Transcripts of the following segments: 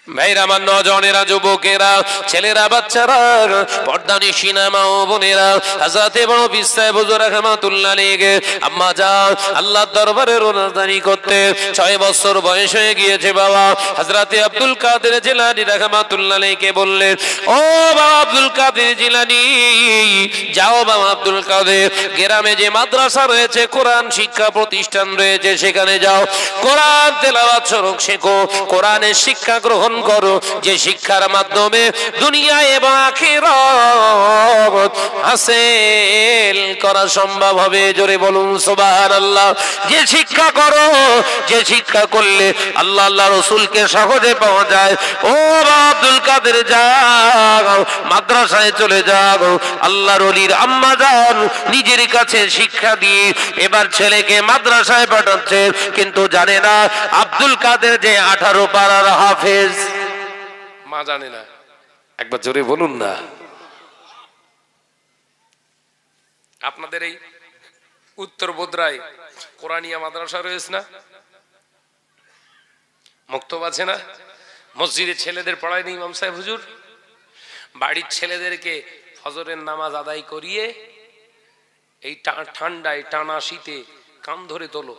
ভাইরা আমার, নজনেরা, যুবকেরা, ছেলেরা, বাচ্চারা, পর্দানিশী মা ও বোনেরা, হযরতে বড় পীর সাহেব হুজুর রাহমাতুল্লাহ আলাইহি আম্মা জান আল্লাহর দরবারে রোনাদানি করতে 6 বছর বয়স হয়ে গিয়েছে বাবা। হযরতে আব্দুল কাদের জিলানী রাহমাতুল্লাহ আলাইহি বললেন, ও বাবা আব্দুল কাদের জিলানী, যাও বাবা আব্দুল কাদের, গ্রামে যে মাদ্রাসা রয়েছে, কোরআন শিক্ষা প্রতিষ্ঠান রয়েছে, সেখানে যাও, কোরআন তেলাওয়াত শরক শেখো, কোরআনের শিক্ষা গ্রহণ করো, যে শিক্ষার মাধ্যমে দুনিয়া এবং আখিরাত হাসিল করা সম্ভব হবে। জোরে বলুন সুবহানাল্লাহ। যে শিক্ষা করো, যে শিক্ষা করলে আল্লাহ আল্লাহ রাসূলকে সহজে পাওয়া যায়। ও আব্দুল কাদের, যাও মাদ্রাসায় চলে যাও। আল্লাহর ওলির আম্মা জান নিজের কাছে শিক্ষা দিয়ে এবার ছেলেকে মাদ্রাসায় পাঠাচ্ছে, কিন্তু জানে না আব্দুল কাদের যে 18 পারার হাফেজ। মা জানে না। একবার জোরে বলুন না। আপনাদের এই উত্তর বোদরায় কোরআনিয়া মাদ্রাসা রয়েছে না, মক্তব আছে না, মসজিদে ছেলেদের পড়ায়নি ইমাম সাহেব হুজুর? বাড়ির ছেলেদেরকে ফজরের নামাজ আদায় করিয়ে এই ঠান্ডায় টানা শীতে কান ধরে তোলো,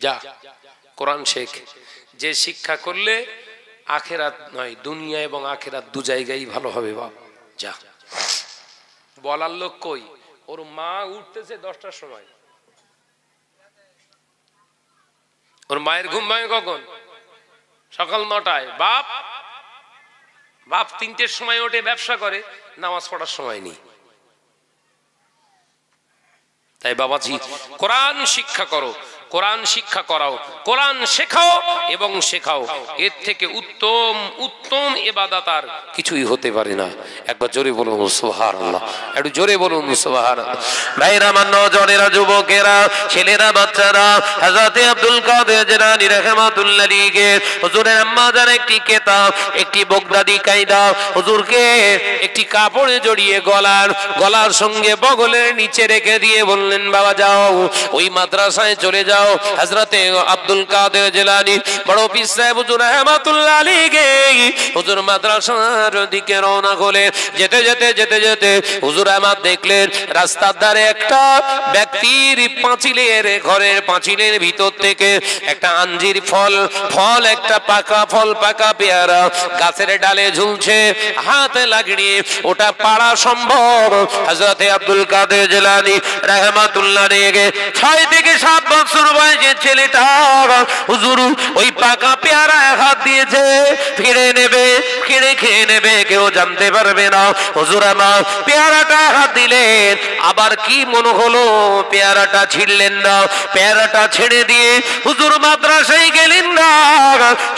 যা কোরআন শেখ। যে শিক্ষা করলে আখেরাত নয়, দুনিয়া এবং আখেরাত দু জায়গায় ভালো হবে বাপ, যা। বলার লোক কই? ওর মা উঠতেছে 10টার সময়, ওর মায়ের ঘুম ভাঙে কখন? সকাল 9টায়। বাপ বাপ 3টের সময় ওঠে, ব্যবসা করে, নামাজ পড়ার সময় নেই। তাই বাবাজি, কোরআন শিক্ষা করো, কোরআন শিক্ষা করাও, কোরআন শেখাও এবং শেখাও। এর থেকে উত্তম উত্তম ইবাদত আর কিছুই হতে পারে না। একবার জোরে বলুন সুবহানাল্লাহ, একটু জোরে বলুন সুবহানাল্লাহ। ভাইরা আমার, নজনেরা, যুবকেরা, ছেলেরা, বাচ্চারা, হযরতে আব্দুল কাদের জিলানী রাহমাতুল্লাহ আলাইহি হুজুরের আম্মা জান একটি কিতাব, একটি বগদাদি কায়দা হুজুরকে একটি কাপড়ে জড়িয়ে গলার সঙ্গে বগলের নিচে রেখে দিয়ে বললেন, বাবা যাও ওই মাদ্রাসায় চলে যাও। হযরতে আব্দুল কাদের জিলানী বড় পীর সাহেব হুজুর রাহমাতুল্লাহ আলাইহি হুজুর মাদ্রাসার দিকে রওনা হলে যেতে যেতে যেতে যেতে হুজুর আহমদ দেখলেন রাস্তার ধারে একটা ব্যক্তির পাঁচিলের, ঘরের পাঁচিলের ভিতর থেকে একটা আঞ্জির ফল একটা পাকা ফল, পাকা পেয়ারা গাছের ডালে ঝুলছে, হাতে লাগিয়ে ওটা পাড়া সম্ভব। হযরতে আব্দুল কাদের জিলানী রাহমাতুল্লাহ আলাইহি 6 থেকে 7 বছর বয়সের ছেলেটা হুজুর ওই পাকা পেয়ারা হাত দিয়েছে, ফিরে নেবে, খেয়ে নেবে, কেউ জানতে পারবে না। হুজুর আমার পেয়ারাটা হাত দিলেন, আবার কি মনে হলো পেয়ারাটা ছিঁড়লেন না, পেয়ারাটা ছেড়ে দিয়ে হুজুর মাদ্রাসায় গেলেন না,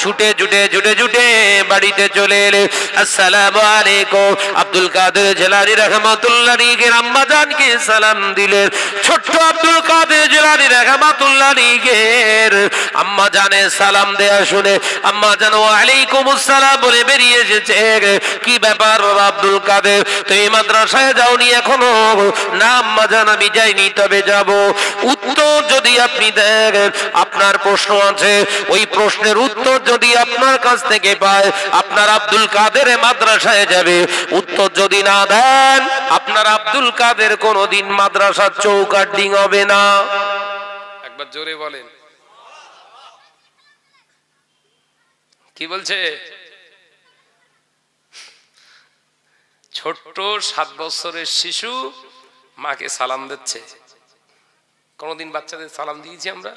ছুটে ছুটে ছুটে ছুটে বাড়িতে চলে এলেন। আসসালামু আলাইকুম। আব্দুল কাদের জিলানী রাহমাতুল্লাহ আলাইহি আম্মা জানকে সালাম দিলেন। ছোট্ট আব্দুল কাদের জিলানী রাহমাতুল্লাহ আলাইহি আম্মা জানের সালাম দেয়া শুনে আম্মা জান ওয়া আলাইকুম আসসালাম বলে বেরিয়ে এসেছে। কি ব্যাপার বাবা আব্দুল কাদের, তুমি মাদ্রাসায় যাওনি এখনো? না আম্মা জান, আমি যাইনি, তবে যাব। উত্তর যদি আপনি দেন, আপনার প্রশ্ন আছে, ওই প্রশ্নের উত্তর যদি আপনার কাছ থেকে পায়, আপনার আব্দুল কাদের মাদ্রাসায় যাবে। উত্তর যদি না দেন, আপনার আব্দুল কাদের কোনোদিন মাদ্রাসার চৌকাঠ ডিঙাবে না। একবার জোরে বলেন। কি বলছে? ছোট্ট 7 বছরের শিশু মাকে সালাম দিচ্ছে। কোনদিন বাচ্চাদের সালাম দিয়েছি আমরা?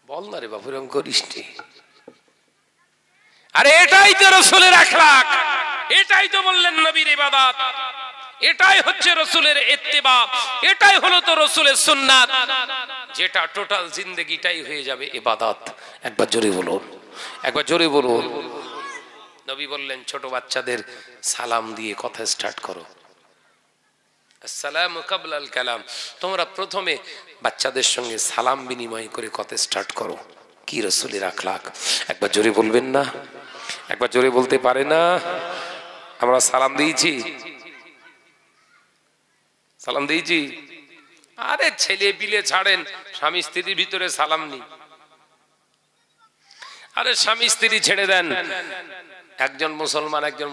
বল না রে বাবু, এরকম করিস নি। আরে এটাই তো রাসূলের আখলাক, এটাই তো বললেন নবীর ইবাদত, এটাই হচ্ছে রাসূলের ইত্তেবা, এটাই হলো তো রাসূলের সুন্নাত, যেটা টোটাল জিন্দেগিটাই হয়ে যাবে ইবাদত। একবার জোরে বলুন, একবার জোরে বলুন। নবী বললেন ছোট বাচ্চাদের সালাম দিয়ে কথা স্টার্ট করো। আসসালামু কাবলাল কালাম, তোমরা প্রথমে বাচ্চাদের সঙ্গে সালাম বিনিময় করে কথা স্টার্ট করো। কি রাসূলের আখলাক! একবার জোরে বলবেন না? একবার জোরে বলতে পারে না? আমরা সালাম দিয়েছি, সালাম দিয়েছি। আরে ছেলে পিলে ছাড়েন, স্বামী স্ত্রীর ভিতরে সালাম নেই। আরে স্বামী স্ত্রী ছেড়ে দেন, একজন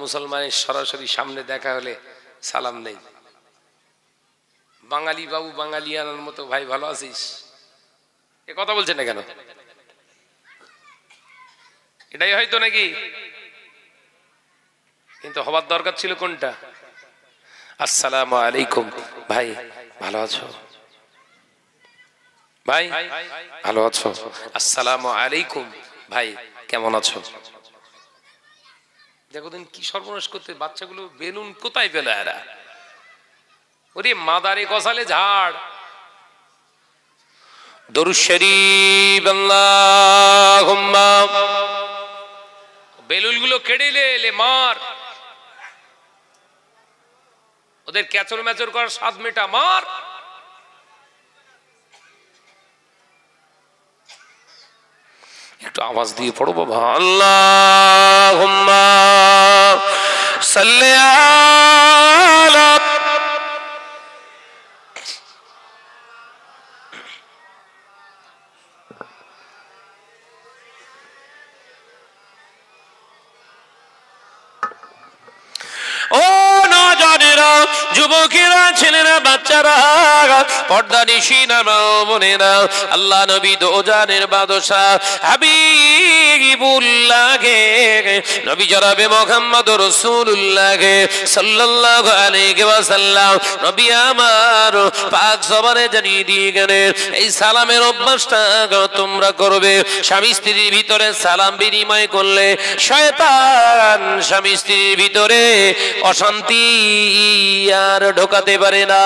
মুসলমানের সরাসরি সামনে দেখা হলে সালাম নেই। বাঙালি বাবু বাঙালিয়ানার মতো, ভাই ভালো আছিস, এ কথা বলছেন না কেন? এটাই হয়তো নাকি, কিন্তু হবার দরকার ছিল কোনটা? আসসালামু আলাইকুম, ভাই ভালো আছো? ভাই ভালো আছো? আসসালামু আলাইকুম, ভাই কেমন আছো? দেখো দিন কি সর্বনাশ করতে, বাচ্চাগুলো বেলুন কোথায় পেল এরা? ওরে মাদারে কসালে ঝাড়। দরুদ শরীফ আল্লাহুম্মা, বেলুনগুলো কেড়ে এলে মার, ওদের ক্যাচর ম্যাচর করার স্বাদ মেটা, মার। একটু আওয়াজ দিয়ে পড়ো বাবা। আল্লাহুম্মা সাল্লি আলা, ও নওজওয়ানেরা, যুবকেরা, ছেলেরা, বাচ্চারা, পর্দানিশীনা মা বোনেরা, আল্লাহ নবী দোজানের বাদশা হাবিবুল্লাহ নবী জনাবে মুহাম্মদ রাসূলুল্লাহ সাল্লাল্লাহু আলাইহি ওয়াসাল্লাম নবী আমার পাক জবানে জানিয়ে দিয়ে গেলেন, এই সালামের অভ্যাসটা তোমরা করবে। স্বামী স্ত্রীর ভিতরে সালাম বিনিময় করলে শয়তান স্বামী স্ত্রীর ভিতরে অশান্তি আর ঢোকাতে পারে না।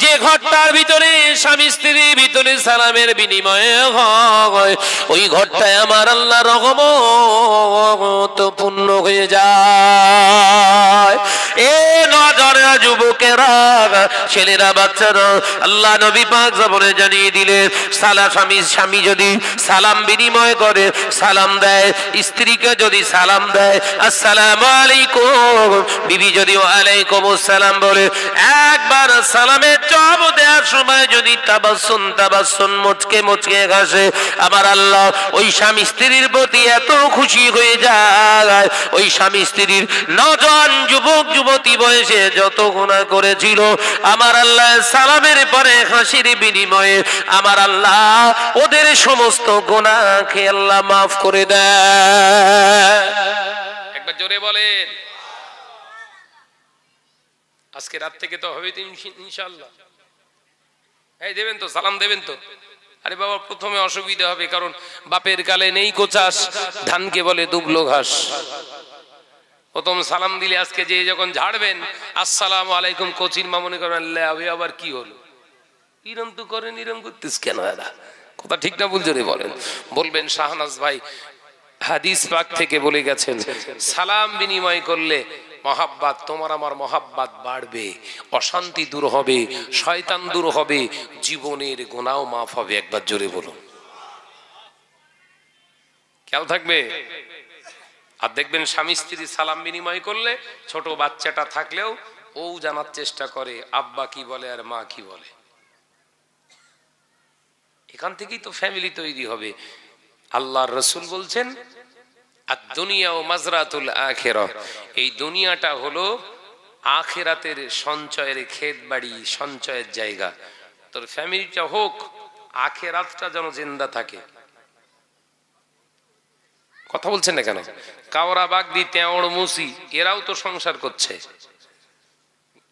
যে ঘরটার ভিতরে স্বামী স্ত্রীর ভিতরে সালামের বিনিময় হয়, ওই ঘরটায় আমার আল্লাহ রহমত পূর্ণ হয়ে যায়। এ নজরা, যুবকেরা, ছেলেরা, বাচ্চারা, আল্লাহ নবী পাক জবানে জানিয়ে দিলেন, স্বামী যদি সালাম বিনিময় করে, সালাম দেয়, স্ত্রীকে যদি সালাম দেয় আসসালামু আলাইকুম, বিবি যদি ওয়ালাইকুম আসসালাম বলে, একবার সালামের জবাব দেওয়ার সময় যদি তাবাসসুম মুচকে মুচকে হাসে, আমার আল্লাহ ওই স্বামী স্ত্রীর প্রতি এত খুশি হয়ে যায়, ওই স্বামী স্ত্রীর নওজোয়ান যুবক যুবতী বয়সে যত গুনাহ করেছিল, আমার আল্লাহ সালামের পরে হাসির বিনিময়ে আমার আল্লাহ ওদের সমস্ত গুনাহকে আল্লাহ মাফ করে দেয়। একবার জোরে বলেন। আজকে রাত থেকে তো হবে ইনশাআল্লাহ। এই দেবেন তো, সালাম দেবেন তো? আরে বাবা, প্রথমে অসুবিধা হবে, কারণ বাপের কালে নেই কোচাস, ধানকে বলে দুবলো ঘাস। প্রথম সালাম দিলে আজকে যে যখন ঝাড়বেন আসসালামু আলাইকুম, কোচির মা মনে করেন আবার কি হলো, ইরম তো করেন, ইরম করতিস কেন? এরা কথা ঠিক না ভুল জোরে বলেন। বলবেন শাহনাজ ভাই হাদিস পাক থেকে বলে গেছেন, সালাম বিনিময় করলে মহাব্বাত, তোমার আমার মহাব্বাত বাড়বে, অশান্তি দূর হবে, শয়তান দূর হবে, জীবনের গুনাহ মাফ হবে। একবার জোরে বলুন, খেয়াল থাকবে। আর দেখবেন স্বামী স্ত্রী সালাম বিনিময় করলে ছোট বাচ্চাটা থাকলেও ও জানার চেষ্টা করে আব্বা কি বলে আর মা কি বলে। এখান থেকেই তো ফ্যামিলি তৈরি হবে। আল্লাহর রাসূল বলছেন, আদ-দুনিয়া ও মাজরাতুল আখিরাহ, এই দুনিয়াটা হলো আখিরাতের সঞ্চয়ের ক্ষেত বাড়ি, সঞ্চয়ের জায়গা। তোর ফ্যামিলিটা হোক, আখিরাতটা যেন জিন্দা থাকে। কথা বলছেন না কেন? কাওরা বাগদি, তেওড় মুসি, এরাও তো সংসার করছে।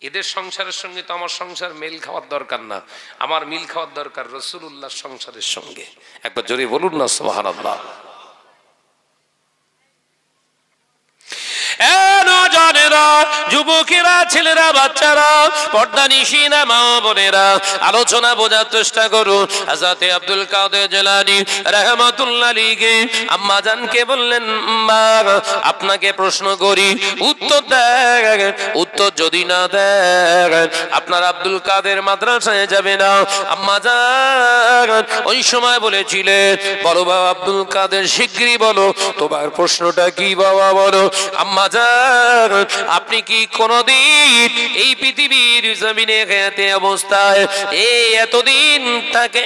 এদের সংসারের সঙ্গে তো আমার সংসার মেল খাওয়ার দরকার না, আমার মিল খাওয়ার দরকার রাসূলুল্লাহর সংসারের সঙ্গে। একবার জোরে বলুন না সুবহানাল্লাহ। যুবকেরা, ছেলেরা, বাচ্চারা, পর্দানিশীনা মা বোনেরা, আলোচনা বোঝার চেষ্টা করুন। হযরত আব্দুল কাদের জিলানী রাহমাতুল্লাহ আলাইহি আম্মা জানকে বললেন, মা আপনাকে প্রশ্ন করি, উত্তর দেন। উত্তর যদি না দেন আপনার আব্দুল কাদের মাদ্রাসায় যাবে না। আম্মা জান ওই সময় বলেছিলেন, বলো বাবা আব্দুল কাদের, শিগগিরই বলো তোমার প্রশ্নটা কি বাবা, বলো। আম্মা জান আপনি কি কোনদিন এই পৃথিবীর জমিনে খেতে অবস্থায় এই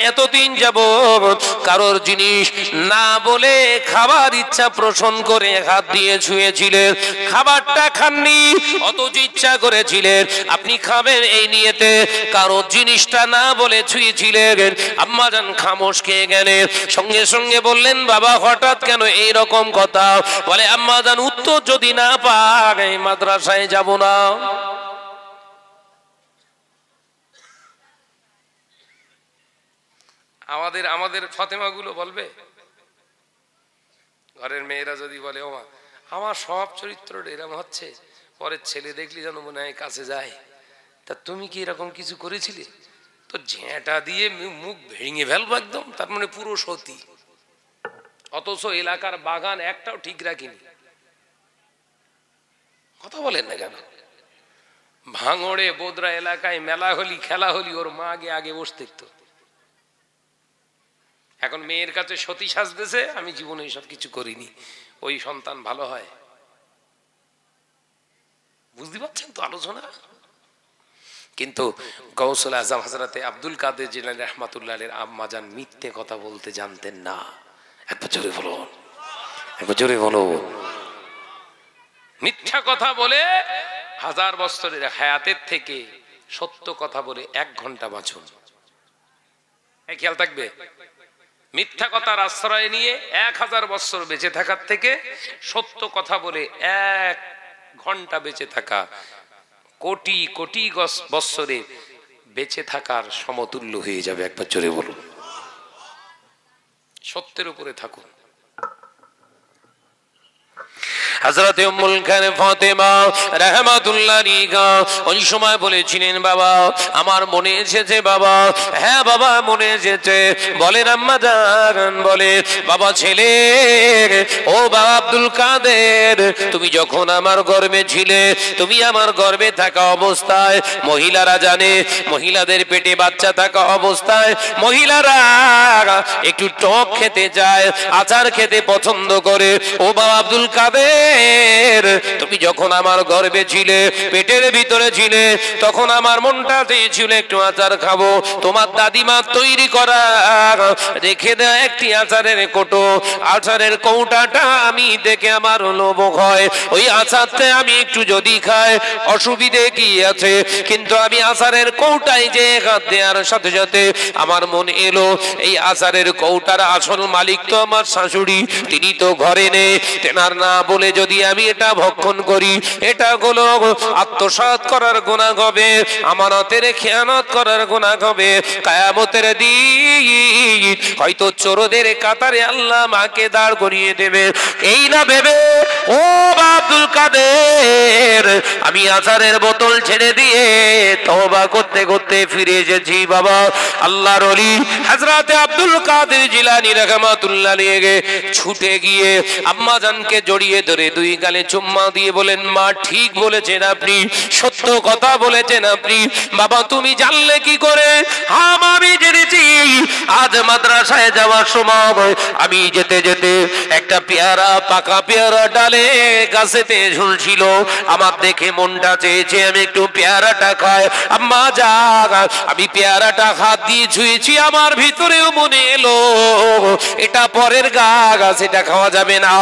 এতদিন যাবত কারোর জিনিস না বলে খাবার ইচ্ছা পোষণ করে হাত দিয়ে ছুঁয়েছিলেন, খাবারটা খাননি অথচ ইচ্ছা করেছিলেন আপনি খাবেন এই নিয়েতে, কারোর জিনিসটা না বলে ছুঁয়েছিলেন, আম্মাজান খামোশ খেয়ে গেলেন, সঙ্গে সঙ্গে বললেন বাবা হঠাৎ কেন এই রকম কথা? বলে আম্মাজান উত্তর যদি না পাই মাদ্রাসায় যাব না। আমাদের ফাতেমাগুলো বলবে, ঘরের মেয়েরা যদি বলে ওমা আমার সব চরিত্র এরকম হচ্ছে, পরের ছেলে দেখলি যেন মনে হয় কাছে যায়, তা তুমি কি এরকম কিছু করেছিলে? তো ঝেঁটা দিয়ে মুখ ভেঙে ফেলবো একদম, তার মানে পুরো সতী, অথচ এলাকার বাগান একটাও ঠিক রাখিনি। কথা বলেন না কেন? ভাঙড়ে বোদরা এলাকায় মেলা হলি খেলা হলি ওর মা আগে বসতে তো, এখন মেয়ের কাছে সতী সাজতেছে, আমি জীবনে এইসব কিছু করিনি, ওই সন্তান ভালো হয়। বুঝতে পারছেন তো আলোচনা? কিন্তু গৌসুল আজম হযরতে আব্দুল কাদের জিলানী রাহমাতুল্লাহ আলাইহির আম্মা জান মিথ্যে কথা বলতে জানতেন না। একবার জোরে বলো, একবার জোরে বলো। মিথ্যা কথা বলে 1000 বছরের হায়াতের থেকে সত্য কথা বলে 1 ঘন্টা বাঁচুন। এই খেয়াল থাকবে, মিথ্যা কথার আশ্রয় নিয়ে 1000 বছর বেঁচে থাকার থেকে সত্য কথা বলে 1 ঘন্টা বেঁচে থাকা কোটি কোটি বছরে বেঁচে থাকার সমতুল্য হয়ে যাবে। একবার জোরে বলুন, সত্যের উপরে থাকুন। হযরতে উম্মুল খায়ের ফাতেমা রাহমাতুল্লাহ আলাইহা ওই সময় বলেছিলেন বাবা আমার মনে এসেছে বাবা। হ্যাঁ বাবা মনে এসেছে। বলেন আম্মা জান, বলে বাবা ছেলে ও বাবা আব্দুল কাদের, তুমি যখন আমার গর্ভে ছিলে, তুমি আমার গর্ভে থাকা অবস্থায় মহিলারা জানে, মহিলাদের পেটে বাচ্চা থাকা অবস্থায় মহিলারা একটু টক খেতে চায়, আচার খেতে পছন্দ করে। ও বাবা আব্দুল কাদের, তুমি যখন আমার গর্ভে ছিলে, পেটের ভিতরে ছিলে, তখন আমার মনটা চেয়েছিল একটু আচার খাবো। তোমার দাদিমা তৈরি করা রেখে দেয় একটি আচারের কৌটো, আচারের কৌটাটা আমি দেখে আমার লোভ হয়, ওই আচারতে আমি একটু যদি খাই অসুবিধে কি আছে? কিন্তু আমি আচারের কৌটায় যে হাত দেওয়ার সাথে সাথে আমার মন এলো এই আচারের কৌটার আসল মালিক তো আমার শাশুড়ি, তিনি তো ঘরে নেই। তেনার না বলে যদি আমি এটা ভক্ষণ করি, এটা হলো আত্মসাৎ করার গুনাহ হবে, আমানতের খেয়ানত করার গুনাহ হবে। কিয়ামতের দিন হয়তো চোরদের কাতারে আল্লাহ মাকে দাঁড় করিয়ে দেবে। এই না ভেবে ও আব্দুল কাদের আমি আচারের বোতল ছেড়ে দিয়ে তওবা করতে করতে ফিরে এসেছি বাবা। আল্লাহর ওলি হযরতে আব্দুল কাদের জিলানী রাহমাতুল্লাহ আলাইহি ছুটে গিয়ে আম্মা জানকে জড়িয়ে ধরে 2 গালে চুম্মা দিয়ে বলেন মা ঠিক বলেছেন আপনি, সত্য কথা বলেছেন আপনি। বাবা তুমি জানলে কি করে? আমি জেনেছি আজ মাদ্রাসায় যাওয়ার সময় আমি যেতে যেতে একটা পেয়ারা, পাকা পেয়ারা ডালে গাছেতে ঝুলছিল, আমার দেখে মনটা চেয়েছে আমি একটু পেয়ারাটা খাই। আম্মা যাক আমি পেয়ারাটা হাত দিয়ে ছুঁয়েছি, আমার ভিতরেও মনে এলো এটা পরের গাছ, এটা খাওয়া যাবে না,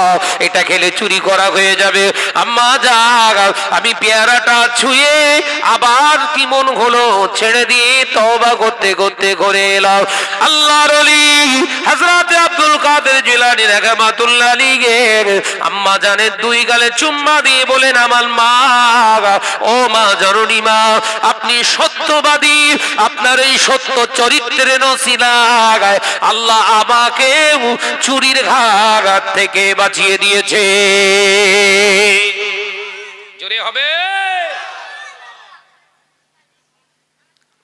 এটা খেলে চুরি করা হয়ে যাবে। আম্মা যাক আমি পেয়ারাটা ছুঁয়ে আবার কি মন হলো ছেড়ে দিয়ে তওবা করতে করতে ঘরে এলাম। আল্লাহর ওলি হযরতে আব্দুল কাদের জিলানী রাহমাতুল্লাহ আলাইহি আম্মা জানের 2 গালে চুম্মা দিয়ে বলেন আমার মা, ও মা জননী মা, আপনি সত্যবাদী, আপনার এই সত্য চরিত্রের নসিলায় আল্লাহ আমাকে চুরির ঘাত থেকে বাঁচিয়ে দিয়েছে। জোরে হবে।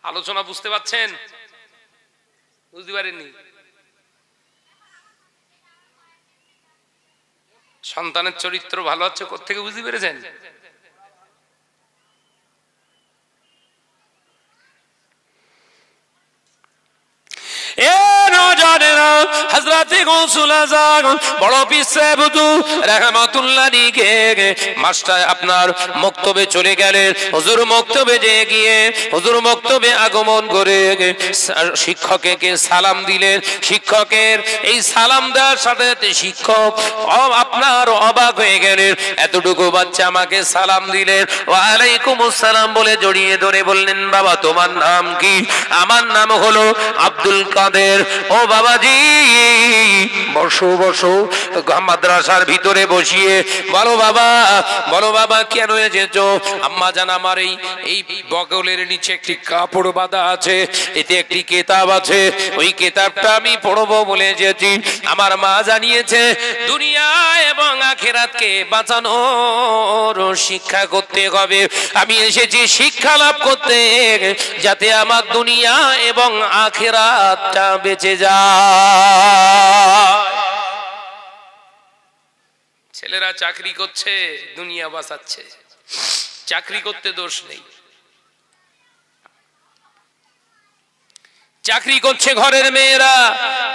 আলোচনা বুঝতে পারছেন? বুঝতে পারেননি? সন্তানের চরিত্র ভালো হচ্ছে কোত্থেকে বুঝতে পেরেছেন? হযরতে গৌসুল আজম বড় পীর সাহেব হুজুর রাহমাতুল্লাহ আলাইহি মাস্টার আপনার মক্তবে চলে গেলেন। হুজুর মক্তবে গিয়ে হুজুর মক্তবে আগমন করে শিক্ষককে সালাম দিলেন। শিক্ষকের এই সালাম দেওয়ার সাথে সাথে শিক্ষক আপনার অবাক হয়ে গেলেন, এতটুকু বাচ্চা আমাকে সালাম দিলেন। ওয়ালাইকুম আসসালাম বলে জড়িয়ে ধরে বললেন, বাবা তোমার নাম কি? আমার নাম হলো আব্দুল কাদের। ও বাবাজি বসো বসো। মাদ্রাসার ভিতরে বসিয়ে বলো বাবা কেন এসেছো? আম্মা জান আমার এই বগলের নিচে একটি কাপড় বাঁধা আছে, এতে একটি কিতাব আছে, ওই কিতাবটা আমি পড়বো বলে এসেছি। আমার মা জানিয়েছে দুনিয়া এবং আখিরাতকে বাঁচানোর শিক্ষা করতে হবে। আমি এসেছি শিক্ষা লাভ করতে, যাতে আমার দুনিয়া এবং আখিরাতটা বেঁচে যায়। ছেলেরা চাকরি করছে, দুনিয়া বাঁচাচ্ছে। চাকরি করতে দোষ নেই, চাকরি করছে ঘরের মেয়েরা,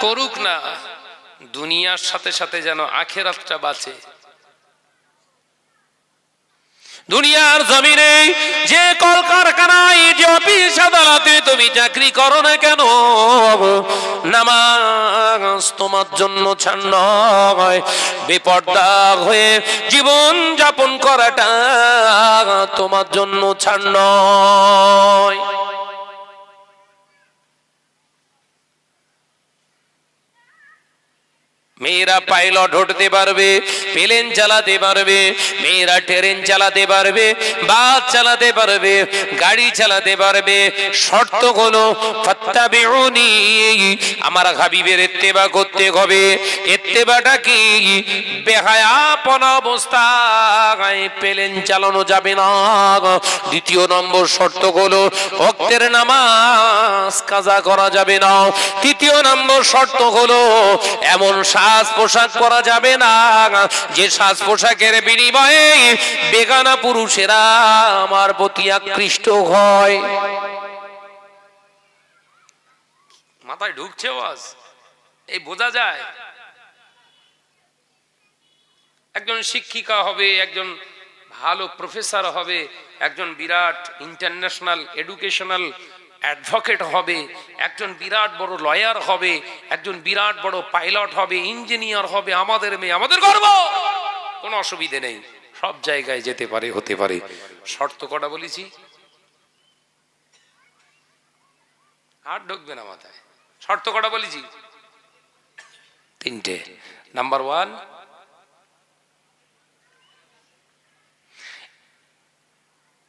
করুক না, দুনিয়ার সাথে সাথে যেন আখিরাতটা বাঁচে। দুনিয়ার জমিনে যে কলকারখানায় যে অফিস আদালতে তুমি চাকরি করো না কেন, নামাজ তোমার জন্য ছাড় নয়। বেপরদা হয়ে জীবন যাপন করাটা তোমার জন্য ছাড় নয়। মেয়েরা পাইলট হতে পারবে, প্লেন চালাতে পারবে, মেয়েরা ট্রেন চালাতে পারবে, বাস চালাতে পারবে, গাড়ি চালাতে পারবে। শর্ত হলো ফাত্তাবিউনি, আমার হাবিবের ইত্তেবা করতে হবে। ইত্তেবাটা কি? বেহায়াপনা অবস্থায় প্লেন চালানো যাবে না। দ্বিতীয় নম্বর শর্ত হলো ওয়াক্তের নামাজ কাজা করা যাবে না। তৃতীয় নম্বর শর্ত হলো এমন সাজ পোশাক পরা যাবে না যে সাজ পোশাকের বিনিময়ে বেগানা পুরুষেরা আমার প্রতি আকৃষ্ট হয়। মাথায় ঢুকছে ওয়াজ? এই বোঝা যায়। একজন শিক্ষিকা হবে, একজন ভালো প্রফেসর হবে, একজন বিরাট ইন্টারন্যাশনাল এডুকেশনাল অ্যাডভোকেট হবে, একজন বিরাট বড় লয়ার হবে, একজন বিরাট বড় পাইলট হবে, ইঞ্জিনিয়ার হবে। আমাদের মেয়ে, আমাদের গর্ব, কোনো অসুবিধে নেই, সব জায়গায় যেতে পারে, হতে পারে। শর্ত কটা বলেছি? আর ঢুকবে না মাথায়। শর্ত কটা বলেছি? তিনটে। নাম্বার 1,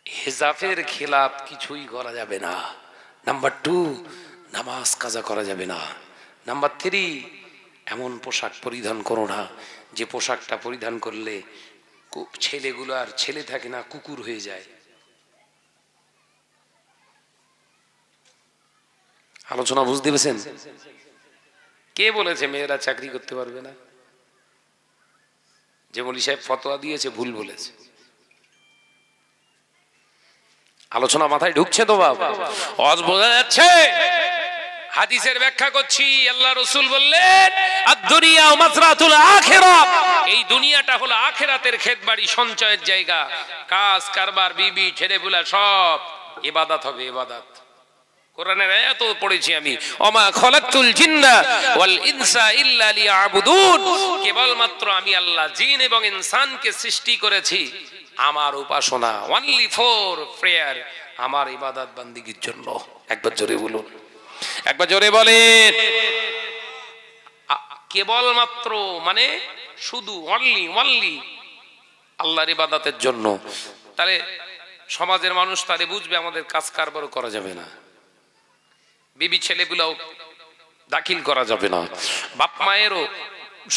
হেজাবের খেলাফ কিছুই করা যাবে না। নাম্বার 2, নামাজ কাজা করা যাবে না। নাম্বার 3, এমন পোশাক পরিধান করো না যে পোশাকটা পরিধান করলে ছেলেগুলো আর ছেলে থাকে না, কুকুর হয়ে যায়। আলোচনা বুঝতে পেরেছেন? কে বলেছে মেয়েরা চাকরি করতে পারবে না? যে মৌলী সাহেব ফতোয়া দিয়েছে ভুল বলেছে। আলোচনা মাথায় ঢুকছে তো বাবা? আজ বোঝা যাচ্ছে? হাদিসের ব্যাখ্যা করছি। আল্লাহ রাসূল বললেন আদ-দুনিয়া মাসরাতুল আখিরাত, এই দুনিয়াটা হলো আখিরাতের ক্ষেতবাড়ি, সঞ্চয়ের জায়গা। কাজ কারবার, বিবি ছেলেপুলা সব ইবাদত হবে, ইবাদত। কোরআনের আয়াত পড়েছি আমি, ওমা খলাকতুল জিন্না ওয়াল ইনসা ইল্লা লিয়াবুদুন, কেবলমাত্র আমি আল্লাহ জিন এবং ইনসানকে সৃষ্টি করেছি আমার উপাসনা, অনলি ফর প্রেয়ার, আমার ইবাদত বান্দিগির জন্য। একবার জোরে বলুন, একবার জোরে বলেন। কেবলমাত্র মানে শুধু, অনলি আল্লাহর ইবাদতের জন্য। তাহলে সমাজের মানুষ তাহলে বুঝবে আমাদের কাজ কারবারও করা যাবে না, বিবি ছেলেগুলোও দাখিল করা যাবে না, বাপ মায়েরও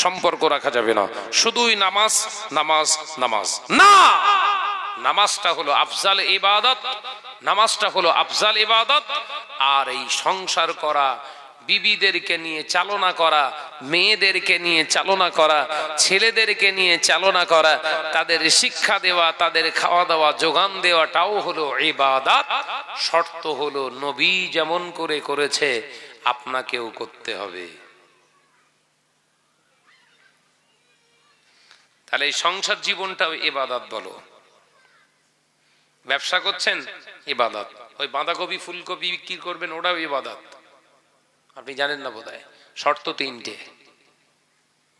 সম্পর্ক রাখা যাবে না, শুধুই নামাজ নামাজ নামাজ না। নামাজটা হলো আফজাল ইবাদত, নামাজটা হলো আফজাল ইবাদত। আর এই সংসার করা, বিবিদেরকে নিয়ে চালনা করা, মেয়েদেরকে নিয়ে চালনা করা, ছেলেদেরকে নিয়ে চালনা করা, তাদের শিক্ষা দেওয়া, তাদের খাওয়া দাওয়া যোগান দেওয়াটাও হলো ইবাদত। শর্ত হলো নবী যেমন করে করেছে আপনাকেও করতে হবে। তাহলে এই সংসার জীবনটাও ইবাদত বলো। ব্যবসা করছেন ইবাদত, ওই বাঁধাকপি ফুলকপি বিক্রি করবেন ওটাও ইবাদত। আপনি জানেন না বোধহয়, শর্ত 3টে।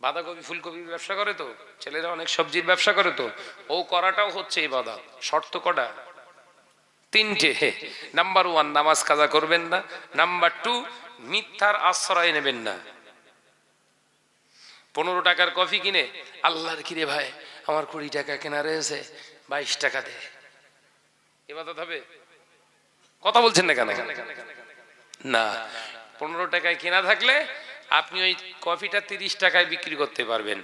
বাঁধাকপি ফুলকপির ব্যবসা করে তো, ছেলেরা অনেক সবজির ব্যবসা করে তো, ও করাটাও হচ্ছে ইবাদত। শর্ত কটা? 3টে। নাম্বার 1, নামাজ কাজা করবেন না। নাম্বার 2, মিথ্যার আশ্রয় নেবেন না। 15 টাকার কফি কিনে আল্লাহর কিরে ভাই আমার 20 টাকা কেনা রয়েছে, 22 টাকা দে, ইবাদত হবে? কথা বলছেন না কেন? না। 15 টাকায় কেনা থাকলে আপনি ওই কফিটা 30 টাকায় বিক্রি করতে পারবেন।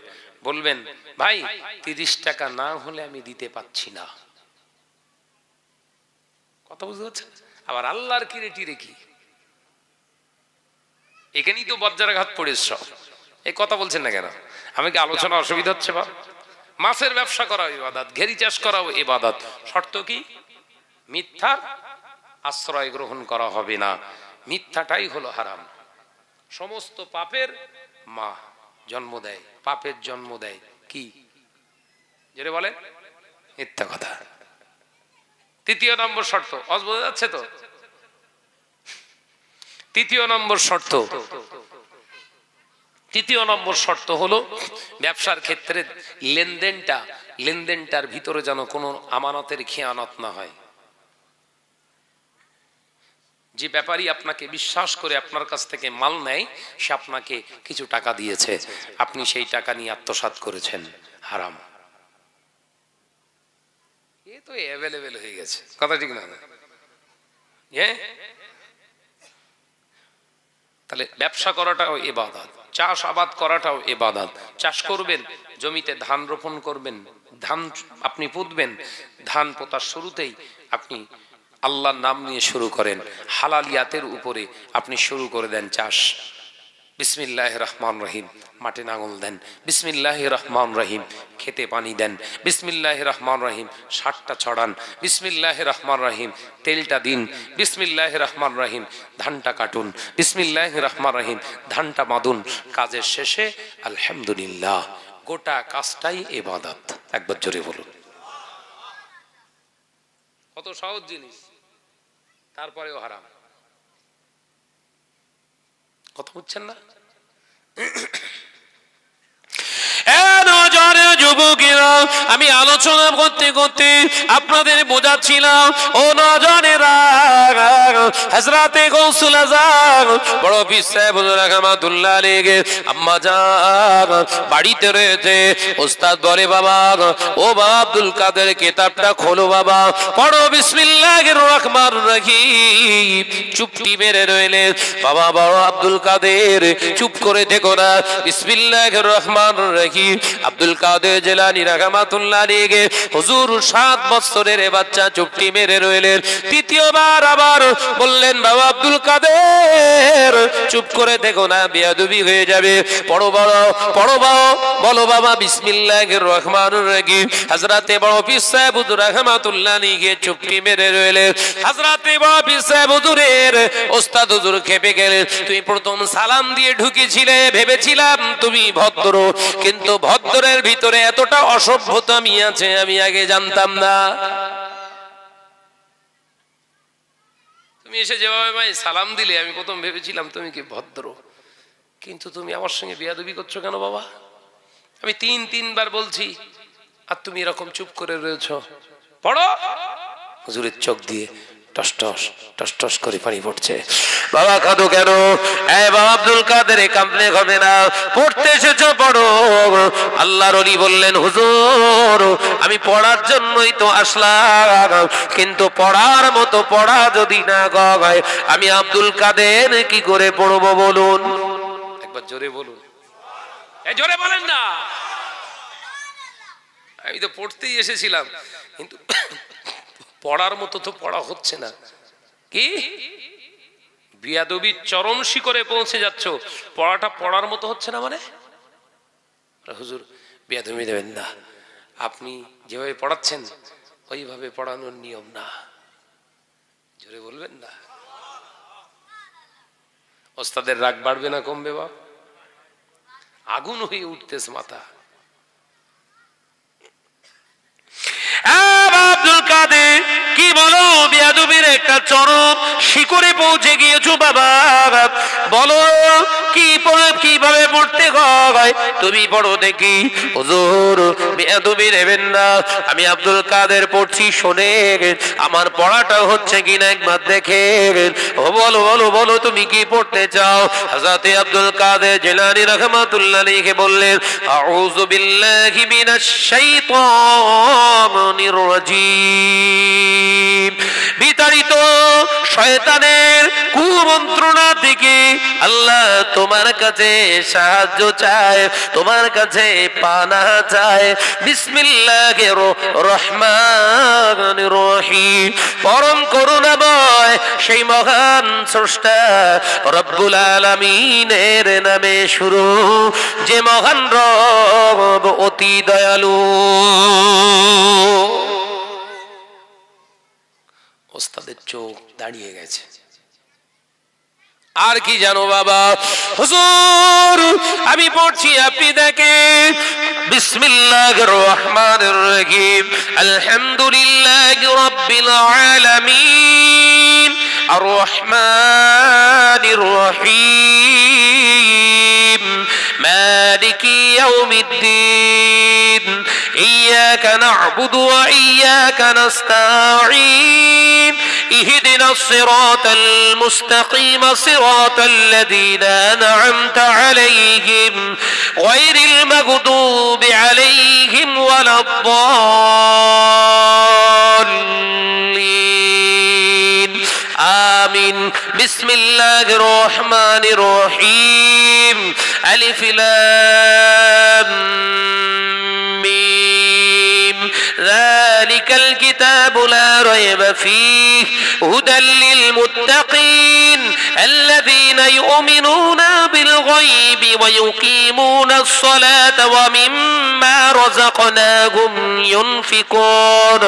বলবেন ভাই 30 টাকা না হলে আমি দিতে পাচ্ছি না। কথা বুঝতে পারছেন? আবার আল্লাহর কিরে টিরে কি, এখানেই তো বজ্রাঘাত পড়ে সব। এই কথা বলছেন না কেন? আমি কি আলোচনা অসুবিধা হচ্ছে? বা মাছের ব্যবসা করাও ইবাদত, ঘেরি চাষ করাও ইবাদত। শর্ত কি? মিথ্যার আশ্রয় গ্রহণ করা হবে না। মিথ্যাটাই হলো হারাম। সমস্ত পাপের মা জন্ম দেয়, পাপের জন্ম দেয় কি? যেটা বলে মিথ্যা কথা। 3য় নম্বর শর্ত, বোঝা যাচ্ছে তো? 3য় নম্বর শর্ত, 3য় নম্বর শর্ত হলো ব্যবসার ক্ষেত্রে লেনদেনটার ভিতরে যেন কোনো আমানতের খেয়ানত না হয়। যে ব্যাপারী আপনাকে বিশ্বাস করে আপনার কাছ থেকে মাল নেয়, সে আপনাকে কিছু টাকা দিয়েছে, আপনি সেই টাকা নিয়ে আত্মসাৎ করেছেন, হারাম। এ তো অ্যাভেলেবেল হয়ে গেছে, কথা ঠিক না? তাহলে ব্যবসা করাটাও ইবাদত, চাষ আবাদ করাটাও ইবাদত। চাষ করবেন, জমিতে ধান রোপণ করবেন, ধান আপনি পুঁতবেন, ধান পোতার শুরুতেই আপনি আল্লাহর নাম নিয়ে শুরু করেন, হালালিয়াতের উপরে আপনি শুরু করে দেন চাষ। বিসমিল্লাহির রহমানির রহিম, মাঠে নাঙল দেন। বিসমিল্লাহির রহমানির রহিম, খেতে পানি দেন। বিসমিল্লাহির রহমানির রহিম, সারটা ছড়ান। বিসমিল্লাহির রহমানির রহিম, তেলটা দিন। বিসমিল্লাহির রহমানির রহিম, ধানটা কাটুন। বিসমিল্লাহির রহমানির রহিম, ধানটা বাঁধুন। কাজের শেষে আলহামদুলিল্লাহ। গোটা কাজটাই ইবাদত। একবার জোরে বলুন। কত সহজ জিনিস, তারপরেও হারাম। কথা বুঝছেন না? আমি আলোচনা করতে করতে আপনাদের বোঝাচ্ছিলাম, ও নজরেরা, হযরতে গৌসুল আযম বড় পীর সাহেব হুজুর রাহমাতুল্লাহ আলাইহি আম্মা জান বাড়িতে রয়েছে। ওস্তাদ বলে বাবা, ও বাবা আব্দুল কাদের কিতাবটা খোলো বাবা, পড়ো বিসমিল্লাহির রহমানির রহিম। চুপটি মেরে রইলেন। বাবা বড় আব্দুল কাদের চুপ করে দেখো না, বিসমিল্লাহির রহমানির রহিম। আব্দুল কাদের জিলানী রাহমাতুল্লাহ আলাইহি হুজুর 7 বছরের বাচ্চা চুপটি মেরে রইলেন। তৃতীয়বার আবার বললেন বাবা আব্দুল কাদের চুপ করে দেখো না, বেয়াদবি হয়ে যাবে, পড়ো বড়, পড়ো বাবা, বলো বাবা বিসমিল্লাহির রহমানির রহিম। হযরতে বড় পীর সাহেব হুজুর রাহমাতুল্লাহ আলাইহি চুপটি মেরে রইলেন। হযরতে বড় পীর সাহেব হুজুরের ওস্তাদ হুজুর খেপে গেলেন। তুমি প্রথম সালাম দিয়ে ঢুকেছিলে, ভেবেছিলাম তুমি ভদ্র, কিন্তু ভদ্রের ভিতরে এতটা অসভ্যতামি আছে আমি আগে জানতাম না। তুমি এসে যেভাবে ভাই সালাম দিলে, আমি প্রথম ভেবেছিলাম তুমি কি ভদ্র, কিন্তু তুমি আমার সঙ্গে বেয়াদবি করছো কেন বাবা? আমি 3বার বলছি আর তুমি এরকম চুপ করে রয়েছ। পড়ো। হুজুরের চোখ দিয়ে টস টস টস টস করে পানি পড়ছে। বাবা কাঁদো কেন? বাবা আব্দুল কাদের কাঁদলে হবে না, পড়তে এসেছো পড়ো। আল্লাহর ওলি বললেন হুজুর আমি পড়ার জন্যই তো আসলাম, কিন্তু পড়ার মতো পড়া যদি না হয় আমি আব্দুল কাদের কি করে পড়বো বলুন? একবার জোরে বলুন। জোরে বলেন না। আমি তো পড়তেই এসেছিলাম, কিন্তু পড়ার মতো তো পড়া হচ্ছে না। কি বিয়াদবির চরম শিখরে পৌঁছে যাচ্ছ, পড়াটা পড়ার মতো হচ্ছে না মানে? হুজুর বিয়াদবি দেবেন না, আপনি যেভাবে পড়াচ্ছেন ওইভাবে পড়ানোর নিয়ম না। জোরে বলবেন না। ওস্তাদের রাগ বাড়বে না কমবে? বাবা আগুন হয়ে উঠতেছে মাথা। বেয়াদবির একটা চরম শিকড়ে পৌঁছে গিয়েছো বাবা। বলো কিভাবে পড়তে হয় তুমি পড়ো দেখি। হুজুর বেয়াদবি নেবেন না, আমি আব্দুল কাদের পড়ছি শোনেন, আমার পড়াটা হচ্ছে কিনা একবার দেখেন। ও বলো বলো বলো তুমি কি পড়তে চাও? হযরত আব্দুল কাদের জিলানী রাহমাতুল্লাহ আলাইহি বললেন, আউযু বিল্লাহি মিনাশ শাইতানির রাজীম। বিতাড়িত শয়তানের কুমন্ত্রণা থেকে আল্লাহ তোমার কাছে সাহায্য চায়, তোমার কাছে পানাহ চায়। বিসমিল্লাহির রহমানির রহিম। পরম করুণাময় সেই মহান স্রষ্টা রব্বুল আলামিনের নামে শুরু, যে মহান রব অতি দয়ালু। ওস্তাদের চোখ দাঁড়িয়ে গেছে। আর কি জানো বাবা? হুজুর আমি পড়ছি আপনি দেখেন। বিসমিল্লাহির রহমানির রহিম। আলহামদুলিল্লাহি রাব্বিল আলামিন আর রহমানির রহিম মালিকি ইয়াউমিদ্দিন ইয়্যাকা না'বুদু ওয়া ইয়্যাকা নাস্তাঈন ইহদিনাস সিরাতাল মুস্তাকিম সিরাতাল লাযীনা আন'আমতা আলাইহিম গায়রিল মাগদুবি আলাইহিম ওয়ালাদ-দাল্লিন আমিন। বিসমিল্লাহির রহমানির রহিম। আলিফ লাম মিম। যালিকাল কিতাবু লা রায়বা ফীহি হুদাল লিল মুত্তাকিন আল্লাযীনা ইউমিনুনা বিল গায়বি ওয়া ইউকিমুনাস সালাতা ওয়া মিম্মা রাযাকনাহুম ইউনফিকুন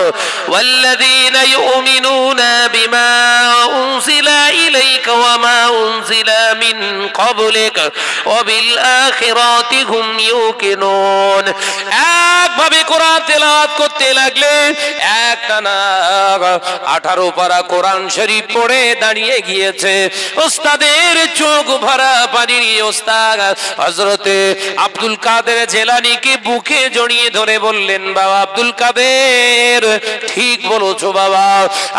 ওয়াল্লাযীনা ইউমিনুনা বিমা উনজিলা ইলাইকা ওয়া মা উনজিলা মিন ক্বাবলিকা ওয়া বিল আখিরাতি হুম ইউকিনুন। একভাবে কোরআন তেলাওয়াত করতে লাগলে একটানা 18 পারা কোরআন শরীফ পড়ে দাঁড়িয়ে গিয়েছে। ওস্তাদের চোখ ভরা পানি। ওস্তাদ হযরতে আব্দুল কাদের জিলানীকে বুকে জড়িয়ে ধরে বললেন, বাবা আব্দুল কাদের ঠিক বলেছো বাবা,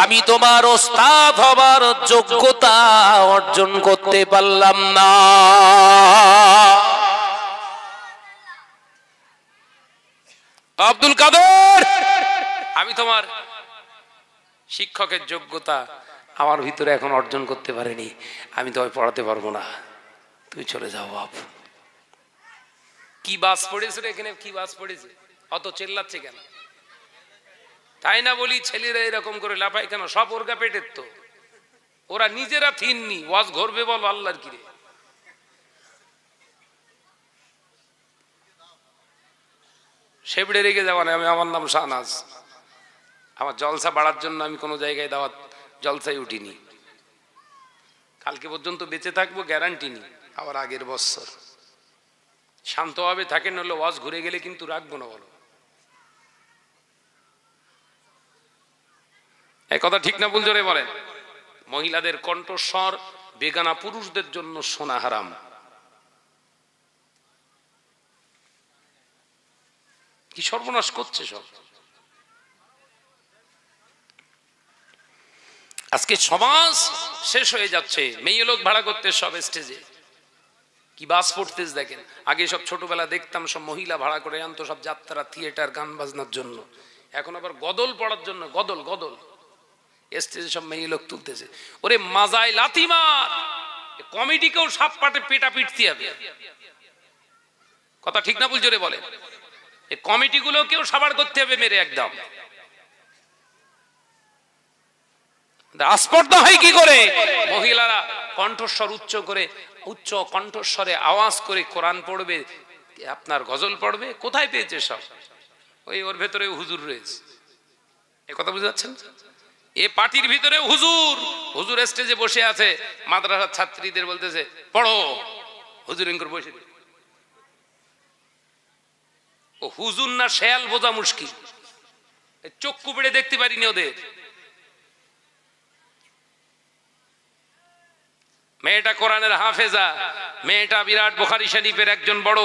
আমি তোমার ওস্তাদ হবার যোগ্যতা অর্জন করতে পারলাম না। আব্দুল কাদের আমি তোমার শিক্ষকের যোগ্যতা আমার ভিতরে এখন অর্জন করতে পারিনি, আমি তোমায় পড়াতে পারবো না, তুমি চলে যাও বাপ। কি বাস পড়েছে এখানে, কি বাস পড়েছে? অত চেল্লাচ্ছে কেন? তাই না বলি ছেলেরা এরকম করে লাফায় কেন? সব ওরগা পেটের তো, ওরা নিজেরা থিননি, ওয়াজ ঘরবে বল আল্লাহর কিরে। সেবড়ে রেগে যাওয়া না। আমার নাম শাহনাজ, আমার জলসা বাড়ার জন্য আমি কোনো জায়গায় দাওয়াত জলসায় উঠিনি। কালকে পর্যন্ত বেঁচে থাকবো গ্যারান্টি নেই, আবার আগের বছর শান্তভাবে থাকেন, হলো ওয়াজ ঘুরে গেলে কিন্তু রাখবো না। বলো এই কথা ঠিক না ভুল জোরে বলেন? মহিলাদের কণ্ঠস্বর বেগানা পুরুষদের জন্য শোনা হারাম। কি সর্বনাশ করছে সব। আজকে সমাজ শেষ হয়ে যাচ্ছে, মেয়ে লোক ভাড়া করতে সব স্টেজে কি বাস পড়তেছ দেখেন। আগে সব ছোটবেলা দেখতাম সব মহিলা ভাড়া করে আনতো সব যাত্রা, থিয়েটার, গান বাজনার জন্য। এখন আবার গদল পড়ার জন্য গদল গদল স্টেজে সব মেয়ে লোক তুলতেছে। ওরে মাজায় লাথি মার, কমিটিকেও সাপ পাটে পেটা পিটতে হবে। কথা ঠিক না ভুল জোরে বলে? এই কমিটিগুলোকেও সাবার করতে হবে মেরে একদম। আস্পর্ধা হয় কি করে? মহিলারা কণ্ঠস্বর উচ্চ করে, উচ্চ কণ্ঠস্বরে আওয়াজ করে কোরআন পড়বে, আপনার গজল পড়বে। কোথায় পেয়েছে সব? ওই ওর ভেতরে হুজুর রয়েছে। এ কথা বুঝতে পারছেন? এ পার্টির ভিতরে হুজুর, হুজুর স্টেজে বসে আছে, মাদ্রাসার ছাত্রীদের বলতেছে পড়ো, হুজুর এঙ্কর বসে। ও হুজুর না শেয়াল বোঝা মুশকিল, চক্ষু পেড়ে দেখতে পারিনি ওদের। মেয়েটা কোরআনের হাফেজা, মেয়েটা বিরাট বুখারী শরীফের একজন বড়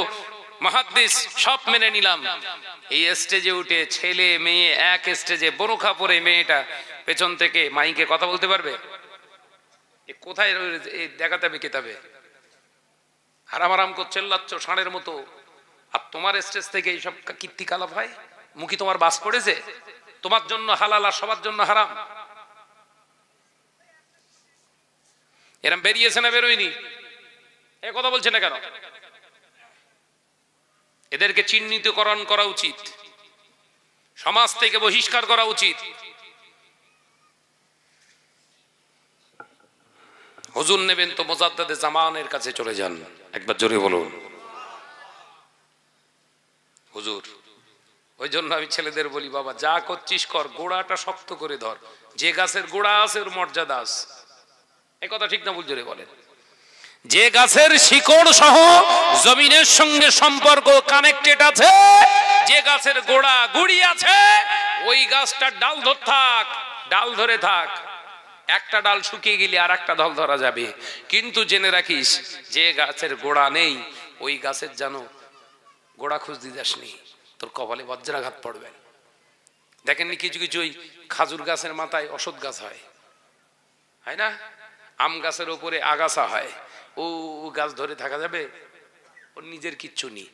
মুহাদ্দিস, সব মেনে নিলাম। এই স্টেজে উঠে ছেলে মেয়ে এক স্টেজে বোরখা পরে মেয়েটা পেছন থেকে মাইকে কথা বলতে পারবে? কোথায় দেখাতে হবে কিতাবে? হারাম হারাম করছে, চিল্লাচ্ছ ষাঁড়ের মতো, আর তোমার স্টেজ থেকে এইসব কীর্তিকলাপ হয়? মুখী তোমার বাস পড়েছে? তোমার জন্য হালাল আর সবার জন্য হারাম। এরম বেরিয়েছে না বেরোয়নি? এ কথা বলছে না কেন? এদেরকে চিহ্নিতকরণ করা উচিত, সমাজ থেকে বহিষ্কার করা উচিত। হুজুর নেবেন তো মুজাদ্দেদে জামানের কাছে চলে যান, একবার জোরে বলুন হুজুর। ওই জন্য আমি ছেলেদের বলি, বাবা যা করছিস কর, গোড়াটা শক্ত করে ধর। যে গাছের গোড়া আছে ওর মর্যাদা আছে। এই কথা ঠিক না ভুল জোরে বলেন? যে গাছের শিকড় সহ জমিনের সঙ্গে সম্পর্ক কানেক্টেড আছে, যে গাছের গোড়া গুড়ি আছে, ওই গাছটার ডাল ধর থাক, ডাল ধরে থাক। একটা ডাল শুকিয়ে গেলে আর একটা ডাল ধরা যাবে, কিন্তু জেনে রাখিস যে গাছের গোড়া নেই ওই গাছের যেন গোড়া খুঁজতে যাসনি, তোর কপালে বজ্রাঘাত পড়বে। দেখেননি কিছু কিছু ওই খাজুর গাছের মাথায় অসৎ গাছ হয়, হয় না? আম গাছের ওপরে আগাছা হয়, ও গাছ ধরে থাকা যাবে? ওর নিজের কিচ্ছু নেই।